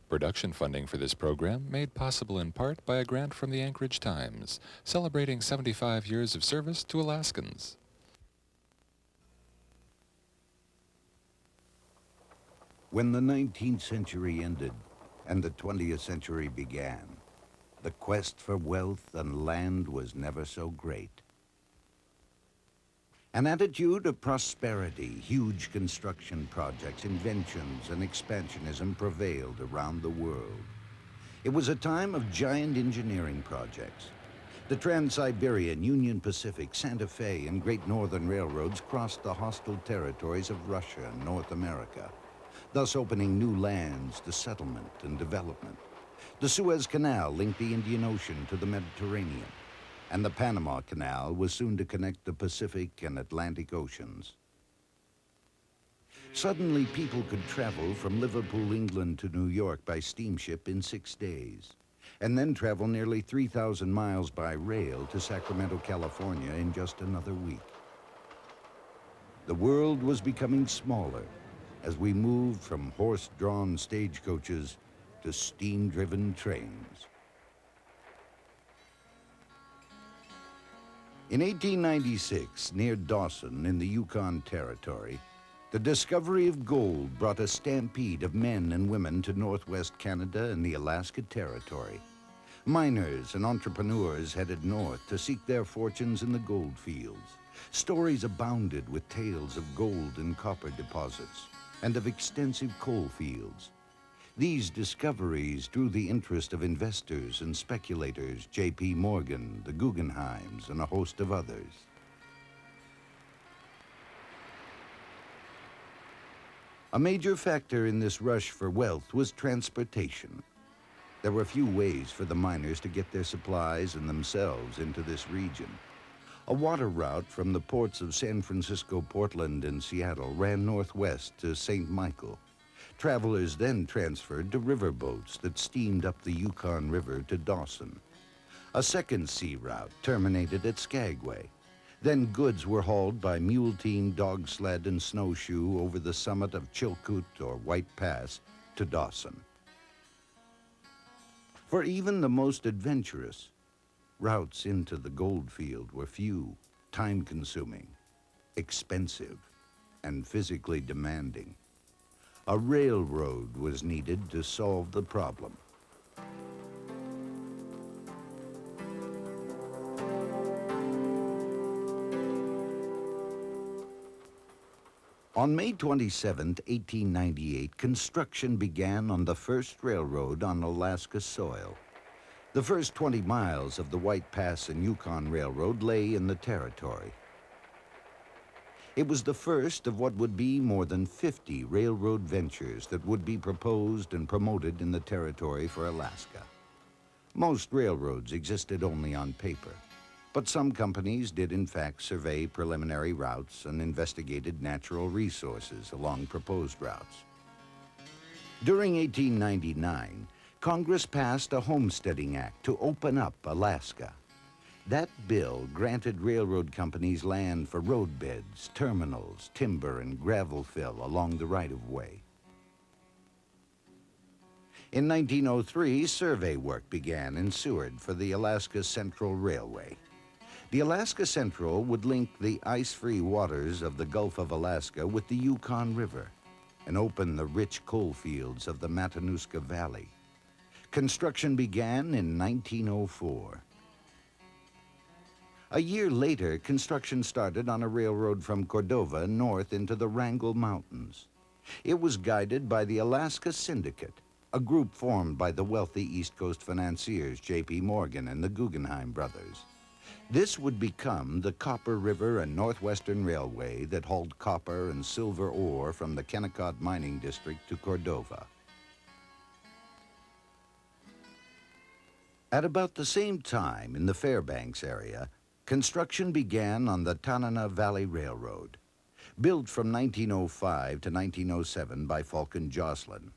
Production funding for this program made possible in part by a grant from the Anchorage Times, celebrating 75 years of service to Alaskans. When the 19th century ended and the 20th century began, the quest for wealth and land was never so great. An attitude of prosperity, huge construction projects, inventions, and expansionism prevailed around the world. It was a time of giant engineering projects. The Trans-Siberian, Union Pacific, Santa Fe, and Great Northern Railroads crossed the hostile territories of Russia and North America, thus opening new lands to settlement and development. The Suez Canal linked the Indian Ocean to the Mediterranean, and the Panama Canal was soon to connect the Pacific and Atlantic Oceans. Suddenly, people could travel from Liverpool, England to New York by steamship in 6 days, and then travel nearly 3,000 miles by rail to Sacramento, California in just another week. The world was becoming smaller as we moved from horse-drawn stagecoaches to steam-driven trains. In 1896, near Dawson in the Yukon Territory, the discovery of gold brought a stampede of men and women to northwest Canada and the Alaska Territory. Miners and entrepreneurs headed north to seek their fortunes in the gold fields. Stories abounded with tales of gold and copper deposits and of extensive coal fields. These discoveries drew the interest of investors and speculators, J.P. Morgan, the Guggenheims, and a host of others. A major factor in this rush for wealth was transportation. There were few ways for the miners to get their supplies and themselves into this region. A water route from the ports of San Francisco, Portland, and Seattle ran northwest to St. Michael. Travelers then transferred to riverboats that steamed up the Yukon River to Dawson. A second sea route terminated at Skagway. Then goods were hauled by mule team, dog sled, and snowshoe over the summit of Chilkoot or White Pass to Dawson. For even the most adventurous, routes into the gold field were few, time-consuming, expensive, and physically demanding. A railroad was needed to solve the problem. On May 27, 1898, construction began on the first railroad on Alaska soil. The first 20 miles of the White Pass and Yukon Railroad lay in the territory. It was the first of what would be more than 50 railroad ventures that would be proposed and promoted in the territory for Alaska. Most railroads existed only on paper, but some companies did in fact survey preliminary routes and investigated natural resources along proposed routes. During 1899, Congress passed a Homesteading Act to open up Alaska. That bill granted railroad companies land for roadbeds, terminals, timber, and gravel fill along the right-of-way. In 1903, survey work began in Seward for the Alaska Central Railway. The Alaska Central would link the ice-free waters of the Gulf of Alaska with the Yukon River and open the rich coal fields of the Matanuska Valley. Construction began in 1904. A year later, construction started on a railroad from Cordova north into the Wrangell Mountains. It was guided by the Alaska Syndicate, a group formed by the wealthy East Coast financiers J.P. Morgan and the Guggenheim brothers. This would become the Copper River and Northwestern Railway that hauled copper and silver ore from the Kennecott Mining District to Cordova. At about the same time in the Fairbanks area, construction began on the Tanana Valley Railroad. Built from 1905 to 1907 by Falcon Joslin,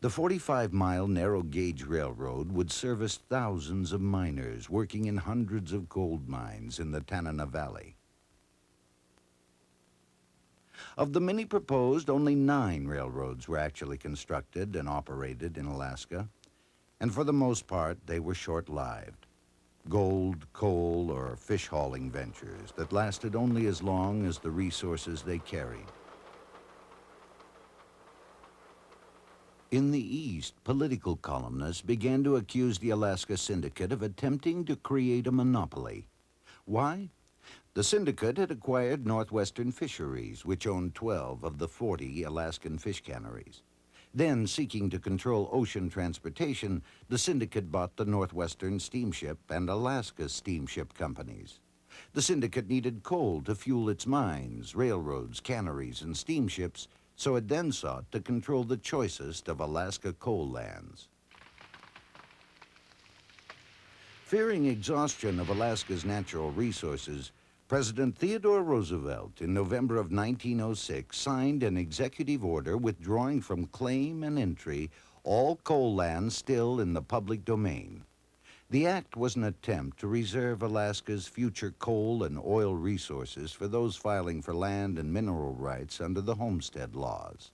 the 45-mile narrow-gauge railroad would service thousands of miners working in hundreds of gold mines in the Tanana Valley. Of the many proposed, only 9 railroads were actually constructed and operated in Alaska, and for the most part, they were short-lived. Gold, coal, or fish-hauling ventures that lasted only as long as the resources they carried. In the East, political columnists began to accuse the Alaska Syndicate of attempting to create a monopoly. Why? The syndicate had acquired Northwestern Fisheries, which owned 12 of the 40 Alaskan fish canneries. Then, seeking to control ocean transportation, the syndicate bought the Northwestern Steamship and Alaska Steamship Companies. The syndicate needed coal to fuel its mines, railroads, canneries, and steamships, so it then sought to control the choicest of Alaska coal lands. Fearing exhaustion of Alaska's natural resources, President Theodore Roosevelt, in November of 1906, signed an executive order withdrawing from claim and entry all coal lands still in the public domain. The act was an attempt to reserve Alaska's future coal and oil resources for those filing for land and mineral rights under the homestead laws.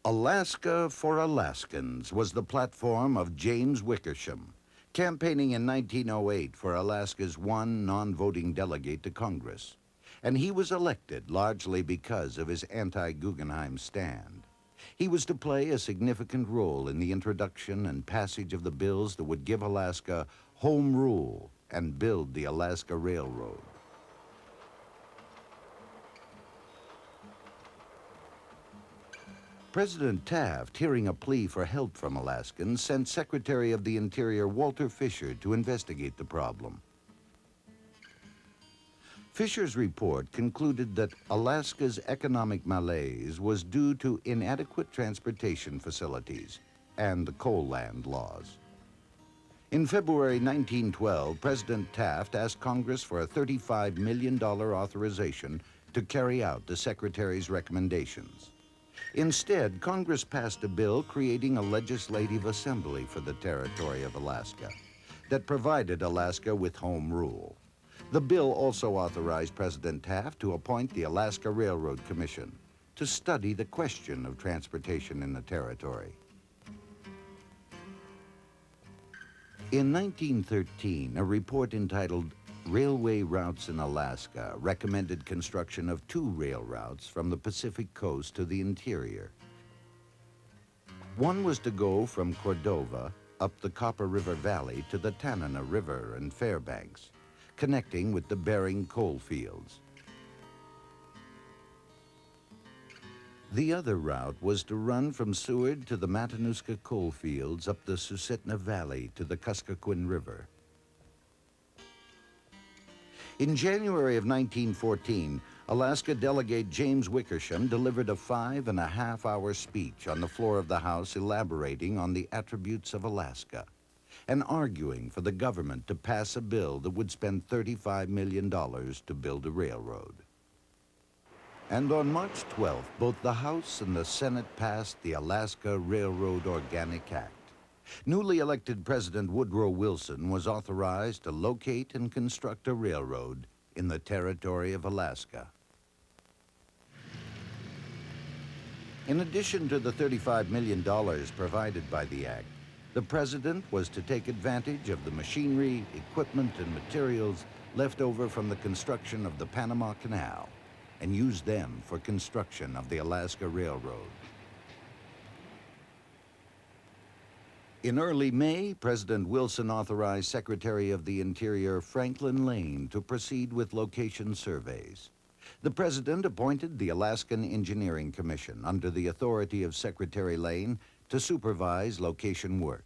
Alaska for Alaskans was the platform of James Wickersham, campaigning in 1908 for Alaska's one non-voting delegate to Congress, and he was elected largely because of his anti-Guggenheim stand. He was to play a significant role in the introduction and passage of the bills that would give Alaska home rule and build the Alaska Railroad. President Taft, hearing a plea for help from Alaskans, sent Secretary of the Interior Walter Fisher to investigate the problem. Fisher's report concluded that Alaska's economic malaise was due to inadequate transportation facilities and the coal land laws. In February 1912, President Taft asked Congress for a $35 million authorization to carry out the Secretary's recommendations. Instead, Congress passed a bill creating a legislative assembly for the territory of Alaska that provided Alaska with home rule. The bill also authorized President Taft to appoint the Alaska Railroad Commission to study the question of transportation in the territory. In 1913, a report entitled Railway Routes in Alaska recommended construction of 2 rail routes from the Pacific coast to the interior. One was to go from Cordova up the Copper River Valley to the Tanana River and Fairbanks, connecting with the Bering coal fields. The other route was to run from Seward to the Matanuska coal fields up the Susitna Valley to the Kuskokwim River. In January of 1914, Alaska Delegate James Wickersham delivered a 5.5-hour speech on the floor of the House elaborating on the attributes of Alaska and arguing for the government to pass a bill that would spend $35 million to build a railroad. And on March 12th, both the House and the Senate passed the Alaska Railroad Organic Act. Newly elected President Woodrow Wilson was authorized to locate and construct a railroad in the territory of Alaska. In addition to the $35 million provided by the act, the president was to take advantage of the machinery, equipment, and materials left over from the construction of the Panama Canal and use them for construction of the Alaska Railroad. In early May, President Wilson authorized Secretary of the Interior Franklin Lane to proceed with location surveys. The president appointed the Alaskan Engineering Commission under the authority of Secretary Lane to supervise location work.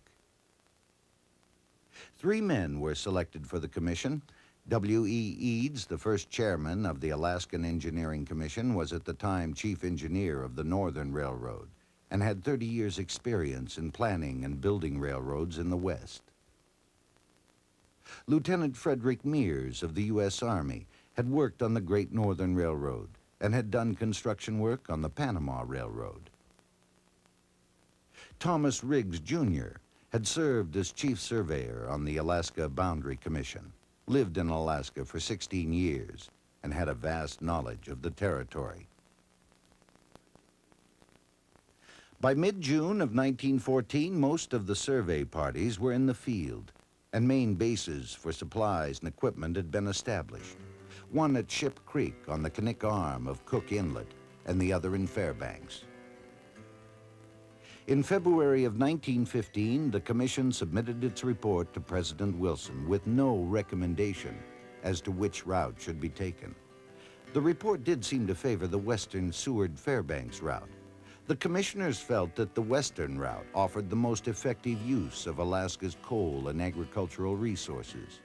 3 men were selected for the commission. W.E. Eads, the first chairman of the Alaskan Engineering Commission, was at the time chief engineer of the Northern Railroad and had 30 years' experience in planning and building railroads in the West. Lieutenant Frederick Mears of the U.S. Army had worked on the Great Northern Railroad and had done construction work on the Panama Railroad. Thomas Riggs, Jr. had served as chief surveyor on the Alaska Boundary Commission, lived in Alaska for 16 years, and had a vast knowledge of the territory. By mid-June of 1914, most of the survey parties were in the field, and main bases for supplies and equipment had been established. One at Ship Creek on the Knik Arm of Cook Inlet, and the other in Fairbanks. In February of 1915, the Commission submitted its report to President Wilson with no recommendation as to which route should be taken. The report did seem to favor the western Seward-Fairbanks route. The commissioners felt that the western route offered the most effective use of Alaska's coal and agricultural resources.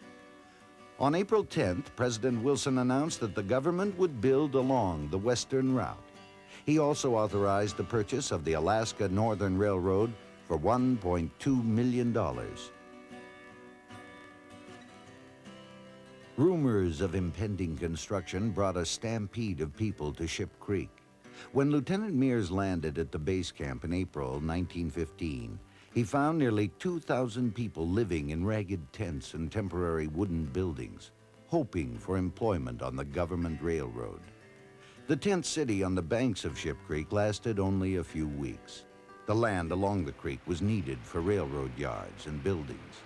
On April 10th, President Wilson announced that the government would build along the western route. He also authorized the purchase of the Alaska Northern Railroad for $1.2 million. Rumors of impending construction brought a stampede of people to Ship Creek. When Lieutenant Mears landed at the base camp in April 1915, he found nearly 2,000 people living in ragged tents and temporary wooden buildings, hoping for employment on the government railroad. The tent city on the banks of Ship Creek lasted only a few weeks. The land along the creek was needed for railroad yards and buildings,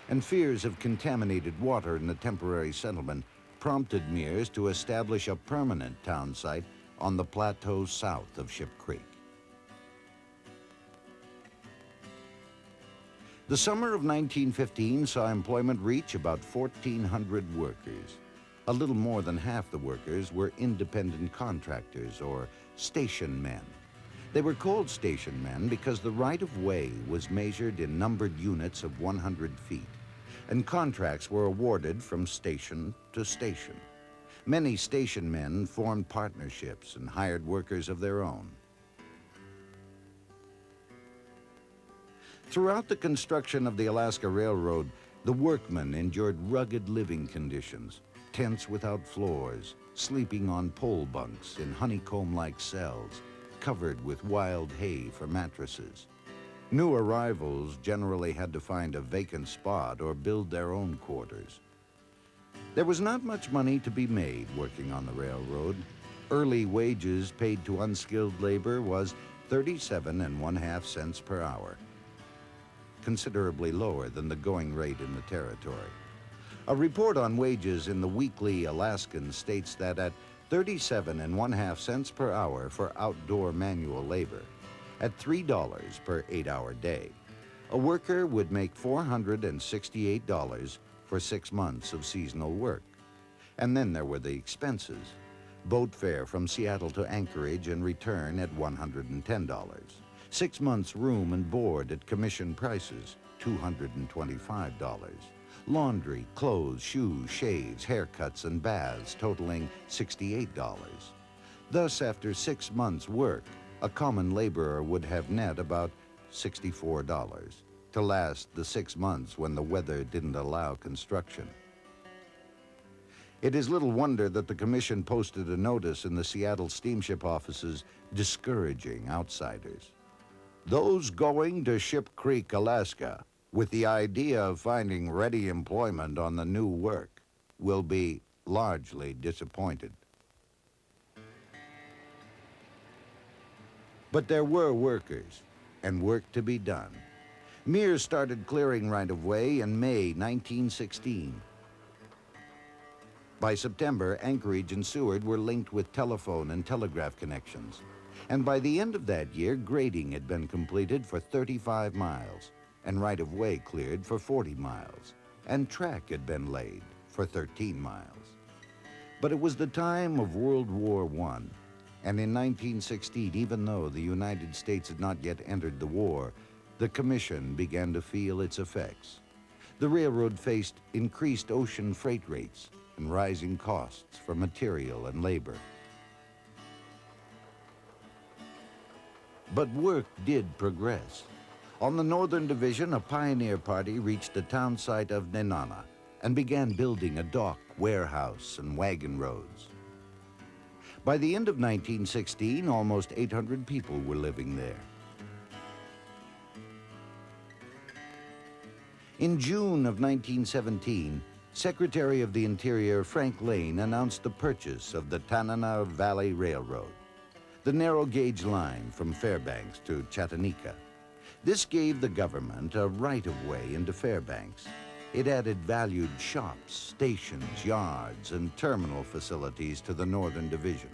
and fears of contaminated water in the temporary settlement prompted Mears to establish a permanent town site on the plateau south of Ship Creek. The summer of 1915 saw employment reach about 1,400 workers. A little more than half the workers were independent contractors or station men. They were called station men because the right-of-way was measured in numbered units of 100 feet, and contracts were awarded from station to station. Many station men formed partnerships and hired workers of their own. Throughout the construction of the Alaska Railroad, the workmen endured rugged living conditions, tents without floors, sleeping on pole bunks in honeycomb-like cells, covered with wild hay for mattresses. New arrivals generally had to find a vacant spot or build their own quarters. There was not much money to be made working on the railroad. Early wages paid to unskilled labor was 37.5 cents per hour, considerably lower than the going rate in the territory. A report on wages in the Weekly Alaskan states that at 37.5 cents per hour for outdoor manual labor, at $3 per 8-hour day, a worker would make $468 for 6 months of seasonal work. And then there were the expenses. Boat fare from Seattle to Anchorage and return at $110. 6 months room and board at commission prices, $225. Laundry, clothes, shoes, shaves, haircuts, and baths totaling $68. Thus, after 6 months' work, a common laborer would have net about $64 to last the 6 months when the weather didn't allow construction. It is little wonder that the commission posted a notice in the Seattle steamship offices discouraging outsiders. Those going to Ship Creek, Alaska, with the idea of finding ready employment on the new work will be largely disappointed. But there were workers and work to be done. Mears started clearing right-of-way in May 1916. By September, Anchorage and Seward were linked with telephone and telegraph connections. And by the end of that year, grading had been completed for 35 miles, and right-of-way cleared for 40 miles, and track had been laid for 13 miles. But it was the time of World War I, and in 1916, even though the United States had not yet entered the war, the Commission began to feel its effects. The railroad faced increased ocean freight rates and rising costs for material and labor. But work did progress. On the Northern Division, a pioneer party reached the town site of Nenana and began building a dock, warehouse, and wagon roads. By the end of 1916, almost 800 people were living there. In June of 1917, Secretary of the Interior Frank Lane announced the purchase of the Tanana Valley Railroad, the narrow gauge line from Fairbanks to Chattanooga. This gave the government a right-of-way into Fairbanks. It added valued shops, stations, yards, and terminal facilities to the Northern Division.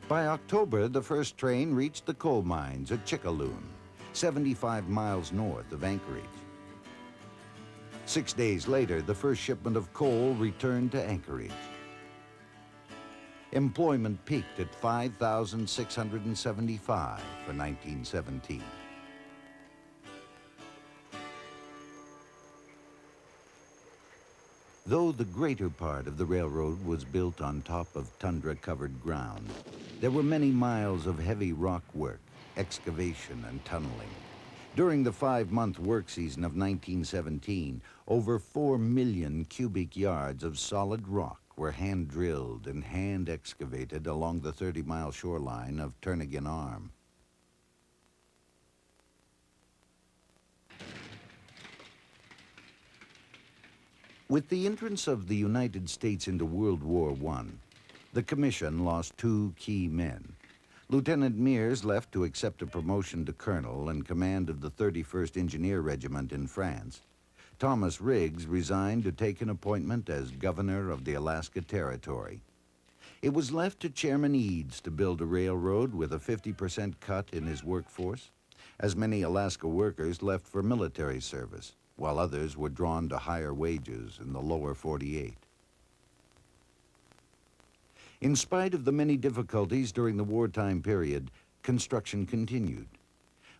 By October, the first train reached the coal mines at Chickaloon, 75 miles north of Anchorage. 6 days later, the first shipment of coal returned to Anchorage. Employment peaked at 5,675 for 1917. Though the greater part of the railroad was built on top of tundra-covered ground, there were many miles of heavy rock work, excavation, and tunneling. During the 5-month work season of 1917, over 4 million cubic yards of solid rock were hand-drilled and hand-excavated along the 30-mile shoreline of Turnagain Arm. With the entrance of the United States into World War I, the Commission lost 2 key men. Lieutenant Mears left to accept a promotion to colonel in command of the 31st Engineer Regiment in France. Thomas Riggs resigned to take an appointment as governor of the Alaska Territory. It was left to Chairman Eads to build a railroad with a 50% cut in his workforce, as many Alaska workers left for military service, while others were drawn to higher wages in the lower 48. In spite of the many difficulties during the wartime period, construction continued.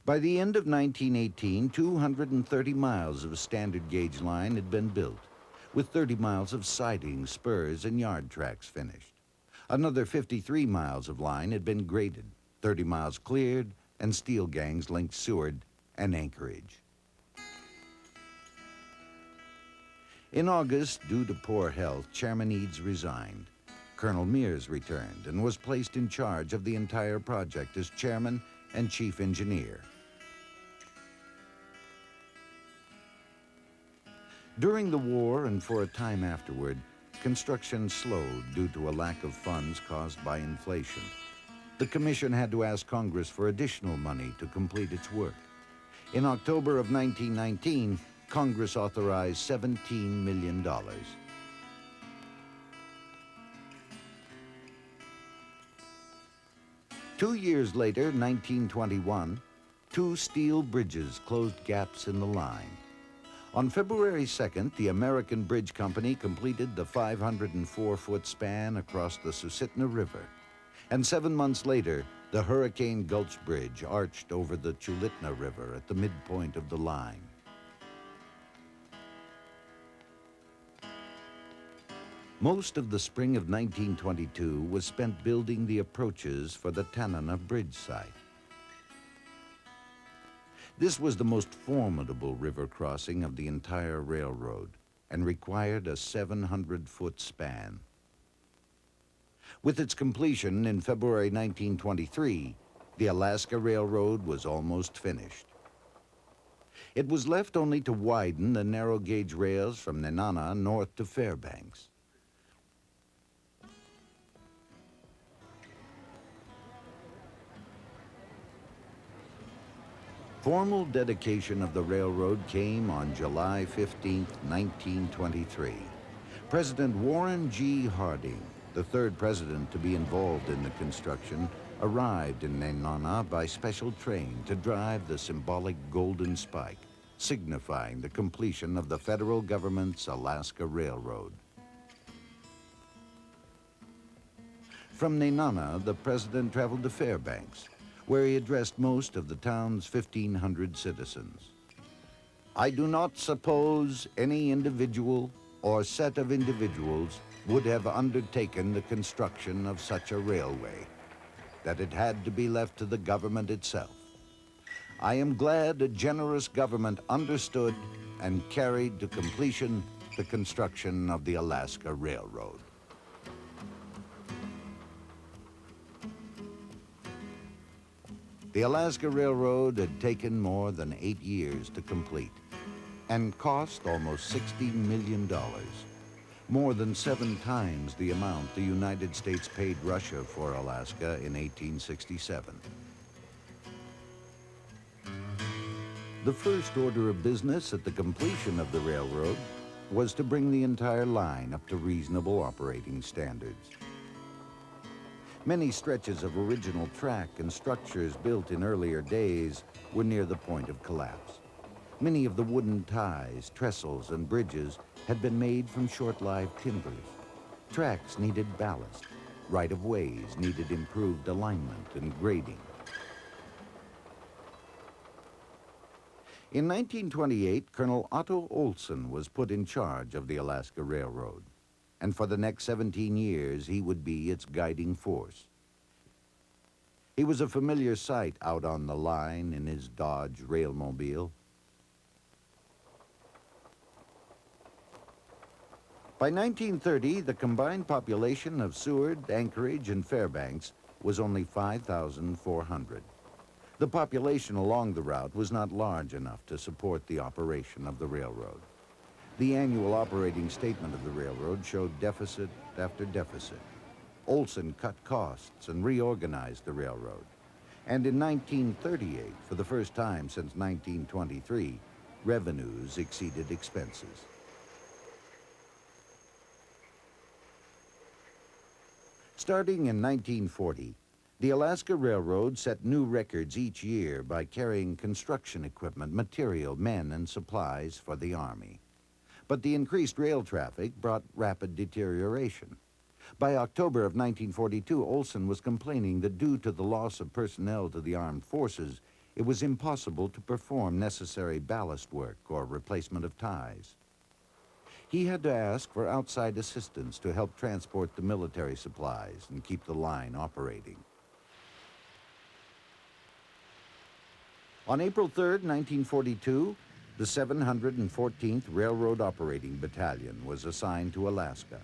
By the end of 1918, 230 miles of standard gauge line had been built, with 30 miles of siding, spurs, and yard tracks finished. Another 53 miles of line had been graded, 30 miles cleared, and steel gangs linked Seward and Anchorage. In August, due to poor health, Chairman Eads resigned. Colonel Mears returned and was placed in charge of the entire project as chairman and chief engineer. During the war and for a time afterward, construction slowed due to a lack of funds caused by inflation. The Commission had to ask Congress for additional money to complete its work. In October of 1919, Congress authorized $17 million. 2 years later, 1921, 2 steel bridges closed gaps in the line. On February 2nd, the American Bridge Company completed the 504-foot span across the Susitna River. And 7 months later, the Hurricane Gulch Bridge arched over the Chulitna River at the midpoint of the line. Most of the spring of 1922 was spent building the approaches for the Tanana Bridge site. This was the most formidable river crossing of the entire railroad and required a 700-foot span. With its completion in February 1923, the Alaska Railroad was almost finished. It was left only to widen the narrow gauge rails from Nenana north to Fairbanks. Formal dedication of the railroad came on July 15, 1923. President Warren G. Harding, the 3rd president to be involved in the construction, arrived in Nenana by special train to drive the symbolic golden spike, signifying the completion of the federal government's Alaska Railroad. From Nenana, the president traveled to Fairbanks, where he addressed most of the town's 1,500 citizens. I do not suppose any individual or set of individuals would have undertaken the construction of such a railway, that it had to be left to the government itself. I am glad a generous government understood and carried to completion the construction of the Alaska Railroad. The The Alaska Railroad had taken more than 8 years to complete and cost almost $60 million, more than 7 times the amount the United States paid Russia for Alaska in 1867. The first order of business at the completion of the railroad was to bring the entire line up to reasonable operating standards. Many stretches of original track and structures built in earlier days were near the point of collapse. Many of the wooden ties, trestles, and bridges had been made from short-lived timbers. Tracks needed ballast. Right-of-ways needed improved alignment and grading. In 1928, Colonel Otto Olson was put in charge of the Alaska Railroad, and for the next 17 years, he would be its guiding force. He was a familiar sight out on the line in his Dodge Railmobile. By 1930, the combined population of Seward, Anchorage, and Fairbanks was only 5,400. The population along the route was not large enough to support the operation of the railroad. The annual operating statement of the railroad showed deficit after deficit. Olson cut costs and reorganized the railroad. And in 1938, for the first time since 1923, revenues exceeded expenses. Starting in 1940, the Alaska Railroad set new records each year by carrying construction equipment, material, men, and supplies for the Army. But the increased rail traffic brought rapid deterioration. By October of 1942, Olson was complaining that due to the loss of personnel to the armed forces, it was impossible to perform necessary ballast work or replacement of ties. He had to ask for outside assistance to help transport the military supplies and keep the line operating. On April 3, 1942, the 714th Railroad Operating Battalion was assigned to Alaska.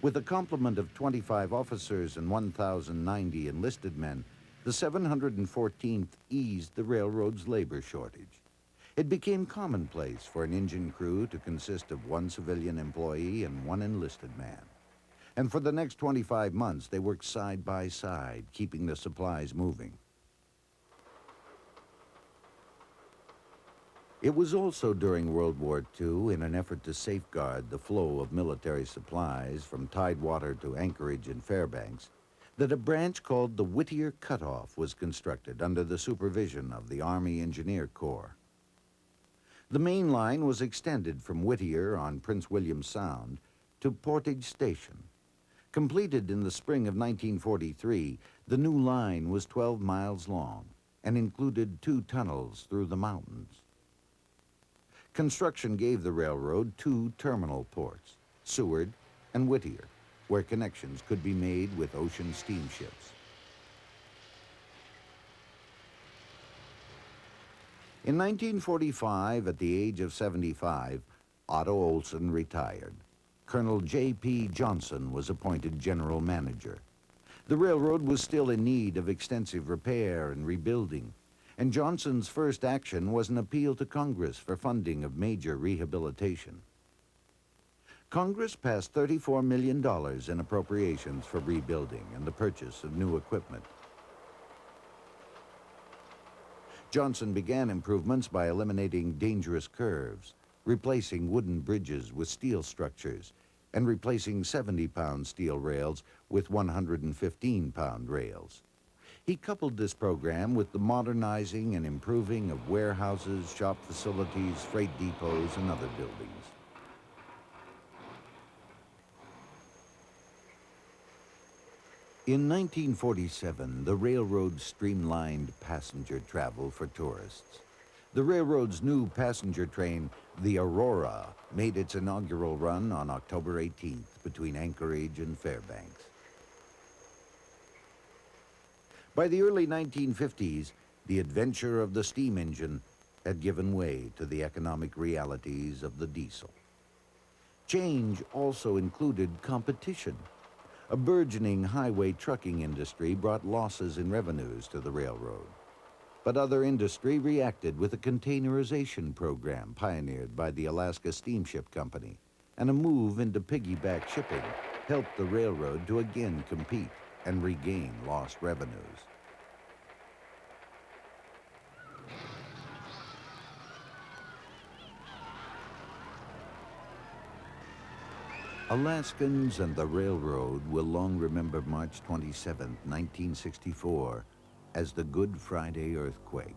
With a complement of 25 officers and 1,090 enlisted men, the 714th eased the railroad's labor shortage. It became commonplace for an engine crew to consist of 1 civilian employee and 1 enlisted man. And for the next 25 months, they worked side by side, keeping the supplies moving. It was also during World War II, in an effort to safeguard the flow of military supplies from Tidewater to Anchorage and Fairbanks, that a branch called the Whittier Cutoff was constructed under the supervision of the Army Engineer Corps. The main line was extended from Whittier on Prince William Sound to Portage Station. Completed in the spring of 1943, the new line was 12 miles long and included 2 tunnels through the mountains. Construction gave the railroad 2 terminal ports, Seward and Whittier, where connections could be made with ocean steamships. In 1945, at the age of 75, Otto Olson retired. Colonel J.P. Johnson was appointed general manager. The railroad was still in need of extensive repair and rebuilding, and Johnson's first action was an appeal to Congress for funding of major rehabilitation. Congress passed $34 million in appropriations for rebuilding and the purchase of new equipment. Johnson began improvements by eliminating dangerous curves, replacing wooden bridges with steel structures, and replacing 70-pound steel rails with 115-pound rails. He coupled this program with the modernizing and improving of warehouses, shop facilities, freight depots, and other buildings. In 1947, the railroad streamlined passenger travel for tourists. The railroad's new passenger train, the Aurora, made its inaugural run on October 18th between Anchorage and Fairbanks. By the early 1950s, the adventure of the steam engine had given way to the economic realities of the diesel. Change also included competition. A burgeoning highway trucking industry brought losses in revenues to the railroad. But other industry reacted with a containerization program pioneered by the Alaska Steamship Company, and a move into piggyback shipping helped the railroad to again compete and regain lost revenues. Alaskans and the railroad will long remember March 27, 1964, as the Good Friday earthquake.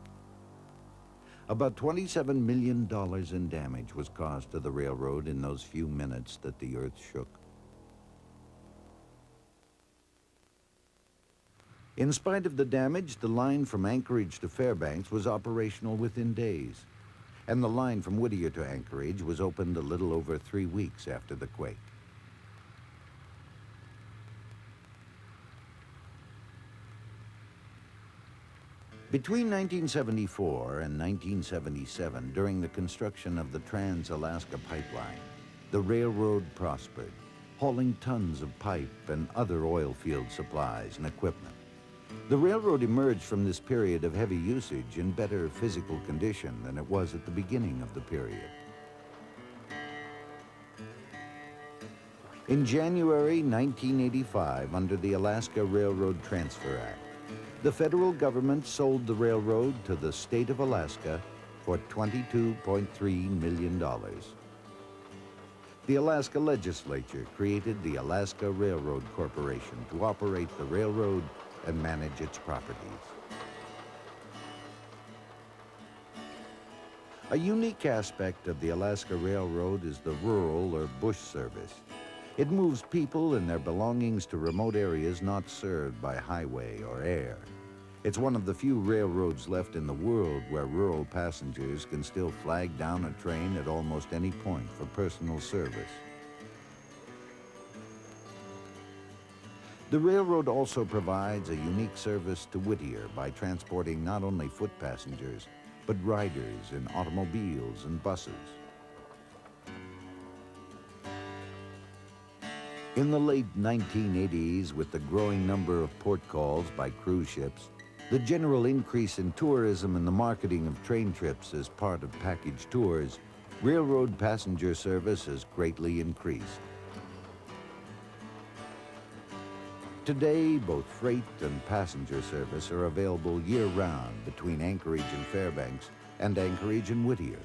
About $27 million in damage was caused to the railroad in those few minutes that the earth shook. In spite of the damage, the line from Anchorage to Fairbanks was operational within days, and the line from Whittier to Anchorage was opened a little over 3 weeks after the quake. Between 1974 and 1977, during the construction of the Trans-Alaska Pipeline, the railroad prospered, hauling tons of pipe and other oil field supplies and equipment. The railroad emerged from this period of heavy usage in better physical condition than it was at the beginning of the period. In January 1985, under the Alaska Railroad Transfer Act, the federal government sold the railroad to the state of Alaska for $22.3 million. The Alaska legislature created the Alaska Railroad Corporation to operate the railroad and manage its properties. A unique aspect of the Alaska Railroad is the rural or bush service. It moves people and their belongings to remote areas not served by highway or air. It's one of the few railroads left in the world where rural passengers can still flag down a train at almost any point for personal service. The railroad also provides a unique service to Whittier by transporting not only foot passengers, but riders in automobiles and buses. In the late 1980s, with the growing number of port calls by cruise ships, the general increase in tourism and the marketing of train trips as part of package tours, railroad passenger service has greatly increased. Today, both freight and passenger service are available year-round between Anchorage and Fairbanks and Anchorage and Whittier,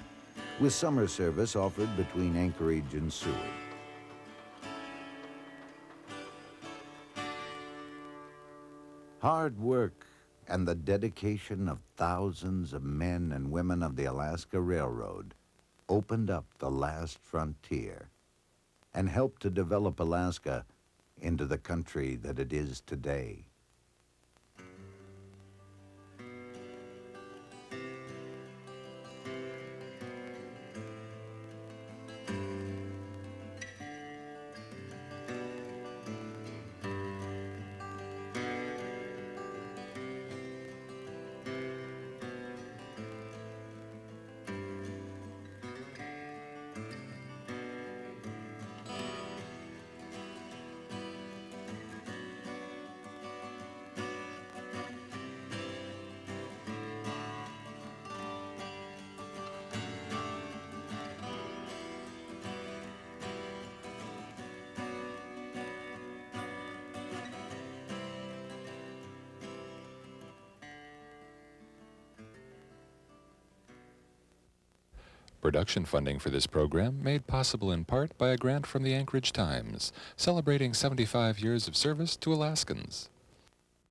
with summer service offered between Anchorage and Seward. Hard work and the dedication of thousands of men and women of the Alaska Railroad opened up the last frontier and helped to develop Alaska into the country that it is today. Production funding for this program made possible in part by a grant from the Anchorage Times, celebrating 75 years of service to Alaskans.